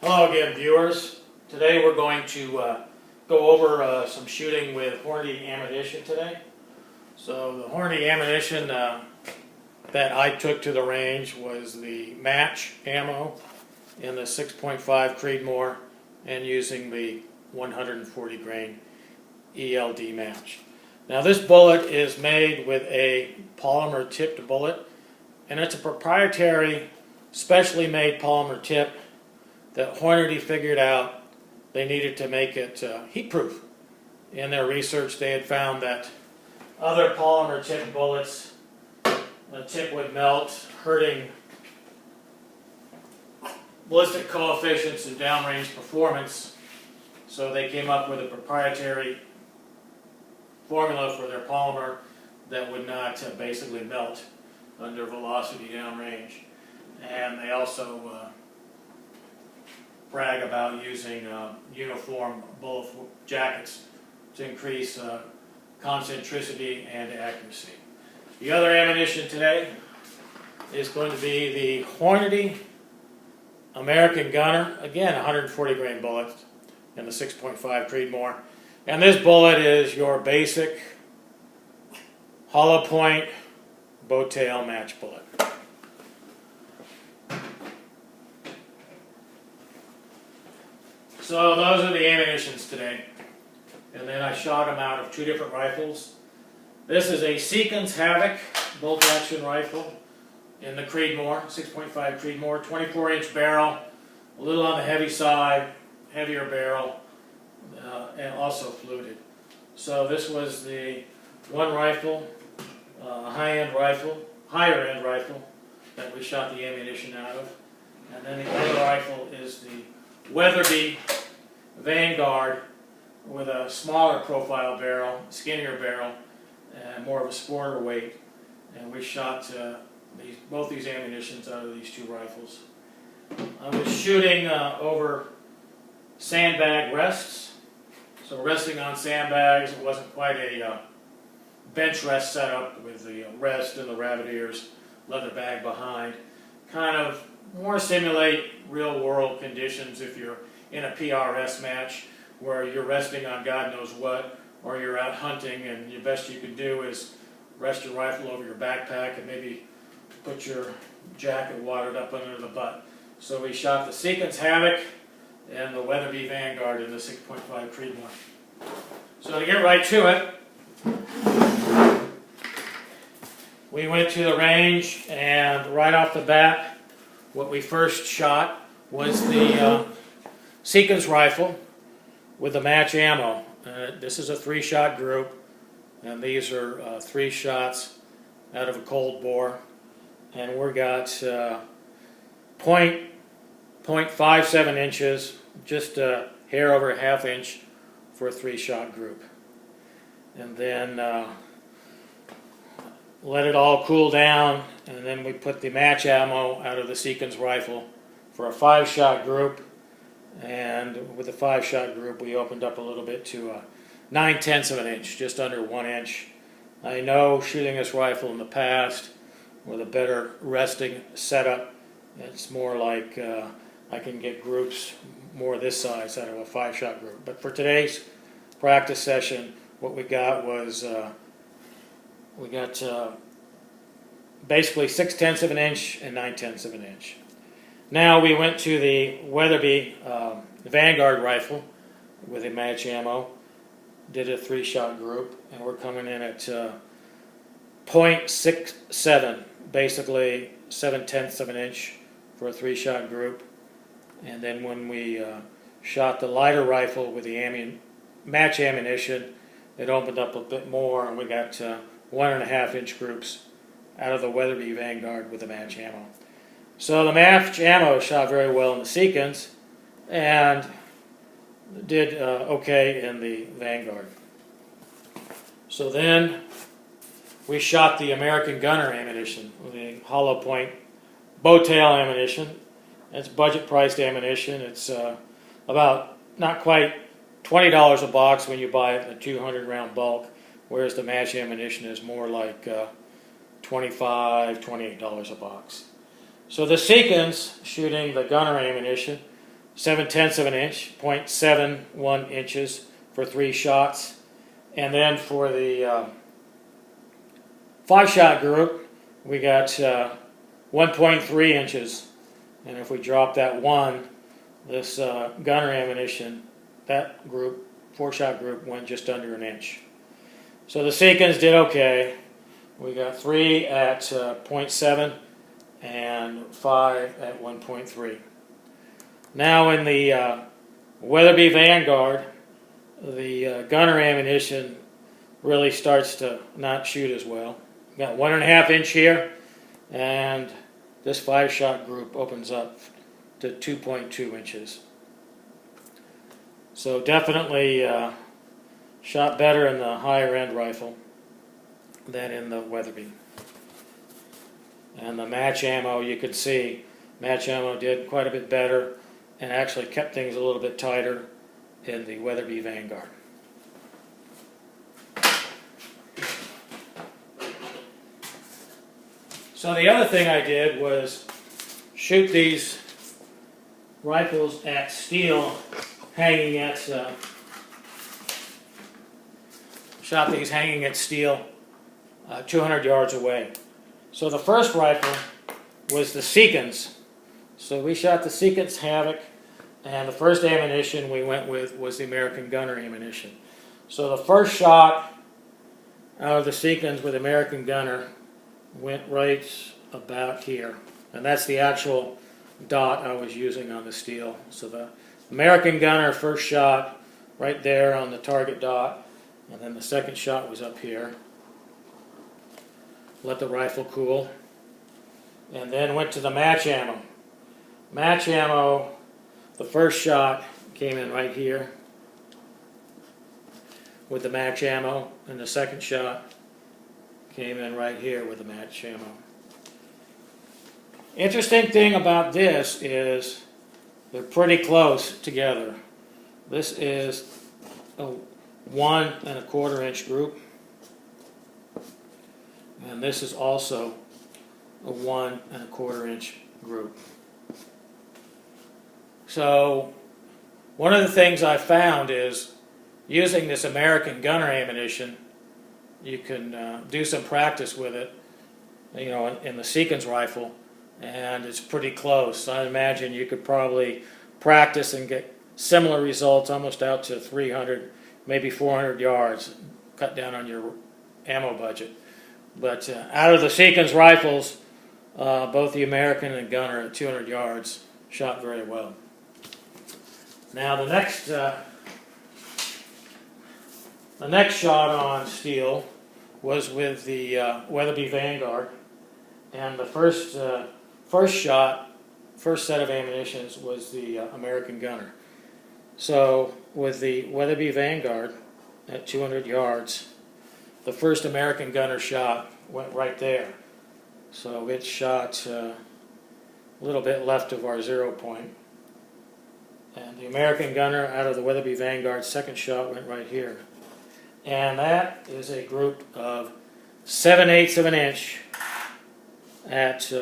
Hello again, viewers. Today we're going to go over some shooting with Hornady ammunition today. So the Hornady ammunition that I took to the range was the match ammo in the 6.5 Creedmoor and using the 140 grain ELD-Match. Now this bullet is made with a polymer tipped bullet, and it's a proprietary, specially made polymer tip that Hornady figured out they needed to make it heat-proof. In their research, they had found that other polymer tipped bullets, the tip would melt, hurting ballistic coefficients and downrange performance. So they came up with a proprietary formula for their polymer that would not basically melt under velocity downrange. And they also brag about using uniform bullet jackets to increase concentricity and accuracy. The other ammunition today is going to be the Hornady American Gunner, again 140 grain bullet in the 6.5 Creedmoor. And this bullet is your basic hollow point bow tail match bullet. So those are the ammunitions today. And then I shot them out of two different rifles. This is a Seekins Havak bolt action rifle in the Creedmoor, 6.5 Creedmoor, 24-inch barrel, a little on the heavy side, heavier barrel, and also fluted. So this was the one rifle, higher end rifle that we shot the ammunition out of. And then the other rifle is the Weatherby Vanguard with a smaller profile barrel, skinnier barrel, and more of a sporter weight. And we shot both these ammunitions out of these two rifles. I was shooting over sandbag rests. So resting on sandbags, it wasn't quite a bench rest setup with the rest and the rabbit ears, leather bag behind. Kind of more simulate real world conditions if you're in a PRS match where you're resting on God knows what, or you're out hunting and the best you can do is rest your rifle over your backpack and maybe put your jacket watered up under the butt. So we shot the Seekins Havak and the Weatherby Vanguard in the 6.5 Creedmoor. So to get right to it, we went to the range, and right off the bat, what we first shot was the Seekins rifle with the match ammo. This is a 3-shot group, and these are 3 shots out of a cold bore, and we got 0.57 inches, just a hair over a ½ inch for a 3-shot group. And then let it all cool down, and then we put the match ammo out of the Seekins rifle for a 5-shot group. And with the 5-shot group, we opened up a little bit to 9/10 of an inch, just under 1 inch. I know shooting this rifle in the past with a better resting setup, it's more like I can get groups more this size out of a 5-shot group. But for today's practice session, what we got was basically 6/10 of an inch and 9/10 of an inch. Now we went to the Weatherby Vanguard rifle with a match ammo, did a 3-shot group, and we're coming in at 0.67, basically 7/10 of an inch for a 3-shot group. And then when we shot the lighter rifle with the match ammunition, it opened up a bit more, and we got 1.5 inch groups out of the Weatherby Vanguard with the match ammo. So the match ammo shot very well in the Seekins and did okay in the Vanguard. So then we shot the American Gunner ammunition, the hollow point bow tail ammunition. It's budget priced ammunition. It's about not quite $20 a box when you buy it in a 200 round bulk, whereas the match ammunition is more like $25, $28 a box. So the Seekins, shooting the gunner ammunition, 7/10 of an inch, 0.71 inches for 3 shots. And then for the 5-shot group, we got 1.3 inches. And if we drop that 1, this gunner ammunition, that group, 4-shot group, went just under an inch. So the Seekins did okay. We got 3 at 0.7 and 5 at 1.3. Now in the Weatherby Vanguard, the gunner ammunition really starts to not shoot as well. Got 1.5 inch here, and this 5-shot group opens up to 2.2 inches. So definitely shot better in the higher end rifle than in the Weatherby. And the match ammo, you could see, match ammo did quite a bit better and actually kept things a little bit tighter in the Weatherby Vanguard. So the other thing I did was shoot these rifles at steel hanging at, shot these hanging at steel 200 yards away. So the first rifle was the Seekins. So we shot the Seekins Havak, and the first ammunition we went with was the American Gunner ammunition. So the first shot out of the Seekins with American Gunner went right about here. And that's the actual dot I was using on the steel. So the American Gunner first shot right there on the target dot, and then the second shot was up here. Let the rifle cool, and then went to the match ammo. Match ammo, the first shot came in right here with the match ammo, and the second shot came in right here with the match ammo. Interesting thing about this is they're pretty close together. This is a 1.25 inch group, and this is also a 1.25 inch group. So one of the things I found is using this American Gunner ammunition, you can do some practice with it, you know, in the Seekins rifle, and it's pretty close. I imagine you could probably practice and get similar results almost out to 300, maybe 400 yards, cut down on your ammo budget. But out of the Seekins rifles, both the American and Gunner at 200 yards shot very well. Now the next shot on steel was with the Weatherby Vanguard, and the first set of ammunitions was the American Gunner. So with the Weatherby Vanguard at 200 yards, the first American Gunner shot went right there. So it shot a little bit left of our 0 point. And the American Gunner out of the Weatherby Vanguard second shot went right here. And that is a group of 7/8 of an inch at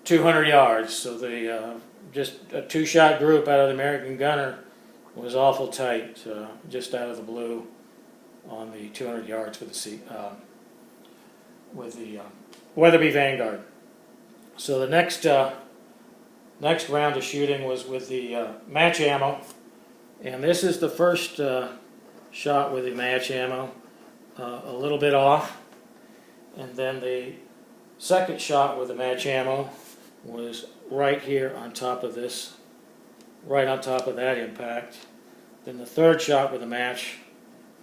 200 yards. So the just a 2-shot group out of the American Gunner was awful tight, just out of the blue on the 200 yards with the Weatherby Vanguard. So the next round of shooting was with the match ammo, and this is the first shot with the match ammo, a little bit off, and then the second shot with the match ammo was right here on top of this, right on top of that impact. Then the third shot with the match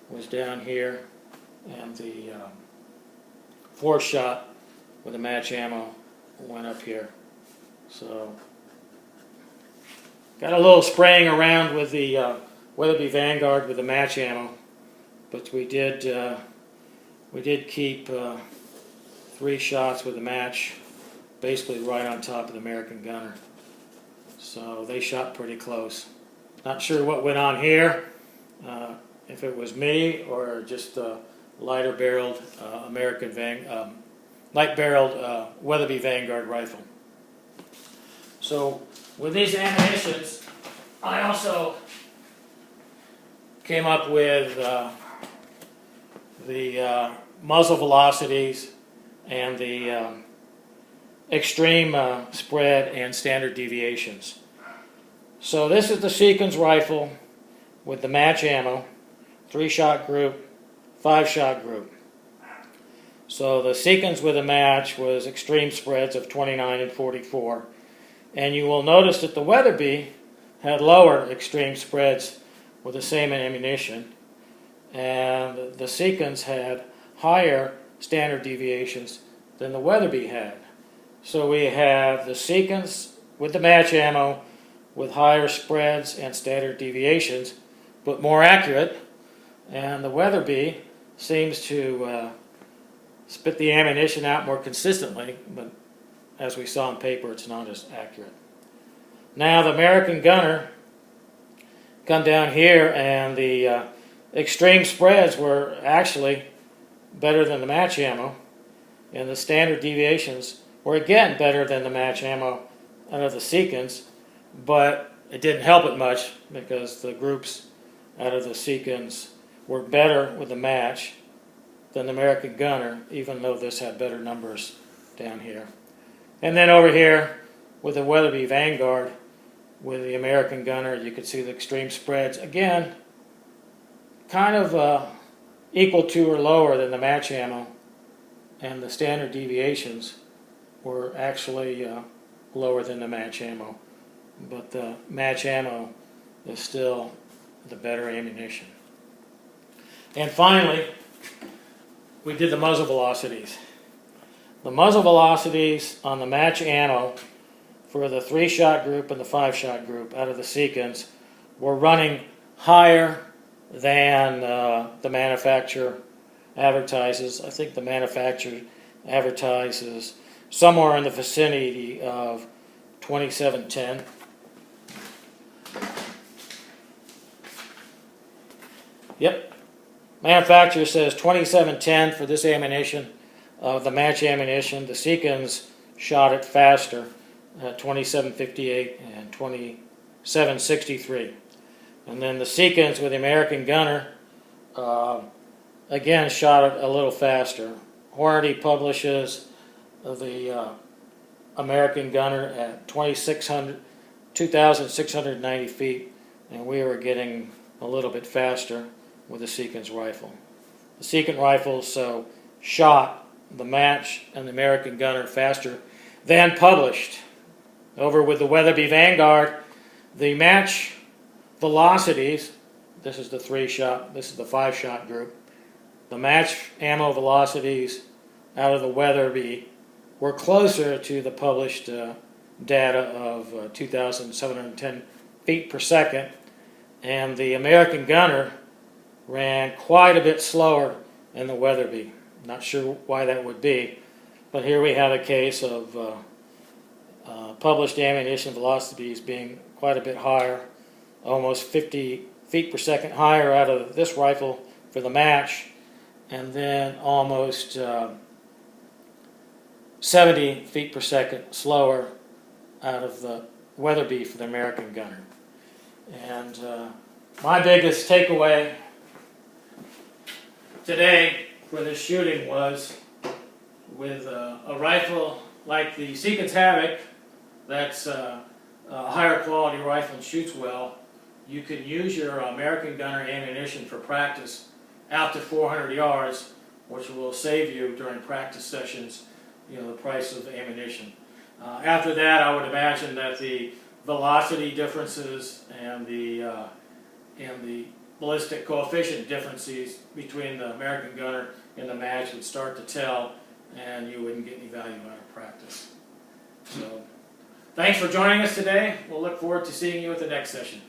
was down here, and the fourth shot with the match ammo went up here. So got a little spraying around with the Weatherby Vanguard with the match ammo, but we did keep 3 shots with the match basically right on top of the American Gunner. So they shot pretty close. Not sure what went on here, if it was me or just a lighter barreled light barreled Weatherby Vanguard rifle. So with these ammunitions, I also came up with the muzzle velocities and the extreme spread and standard deviations. So this is the Seekins rifle with the match ammo, 3-shot group, 5-shot group. So the Seekins with a match was extreme spreads of 29 and 44. And you will notice that the Weatherby had lower extreme spreads with the same ammunition. And the Seekins had higher standard deviations than the Weatherby had. So we have the Seekins with the match ammo with higher spreads and standard deviations, but more accurate. And the Weatherby seems to spit the ammunition out more consistently, but as we saw on paper, it's not as accurate. Now the American gunner come down here, and the extreme spreads were actually better than the match ammo, and the standard deviations were again better than the match ammo out of the Seekins, but it didn't help it much because the groups out of the Seekins were better with the match than the American gunner, even though this had better numbers down here. And then over here with the Weatherby Vanguard with the American gunner, you could see the extreme spreads again kind of equal to or lower than the match ammo, and the standard deviations were actually lower than the match ammo, but the match ammo is still the better ammunition. And finally, we did the muzzle velocities. The muzzle velocities on the match ammo for the 3-shot group and the 5-shot group out of the Seekins were running higher than the manufacturer advertises. I think the manufacturer advertises somewhere in the vicinity of 2710. Yep. Manufacturer says 2710 for this ammunition, the match ammunition. The Seekins shot it faster at 2758 and 2763. And then the Seekins with the American gunner, again, shot it a little faster. Hornady publishes the American gunner at 2,690 feet, and we were getting a little bit faster with the Seekins rifle. The Seekins rifles shot the match and the American gunner faster than published. Over with the Weatherby Vanguard, the match velocities, this is the 3-shot, this is the 5-shot group, the match ammo velocities out of the Weatherby were closer to the published data of 2,710 feet per second, and the American gunner ran quite a bit slower than the Weatherby. Not sure why that would be, but here we have a case of published ammunition velocities being quite a bit higher, almost 50 feet per second higher out of this rifle for the match, and then almost 70 feet per second slower out of the Weatherby for the American gunner. And my biggest takeaway today for this shooting was with a rifle like the Seekins Havak, that's a higher quality rifle and shoots well, you can use your American gunner ammunition for practice out to 400 yards, which will save you during practice sessions, the price of ammunition. After that, I would imagine that the velocity differences and the ballistic coefficient differences between the American gunner and the match would start to tell, and you wouldn't get any value out of practice. So, thanks for joining us today. We'll look forward to seeing you at the next session.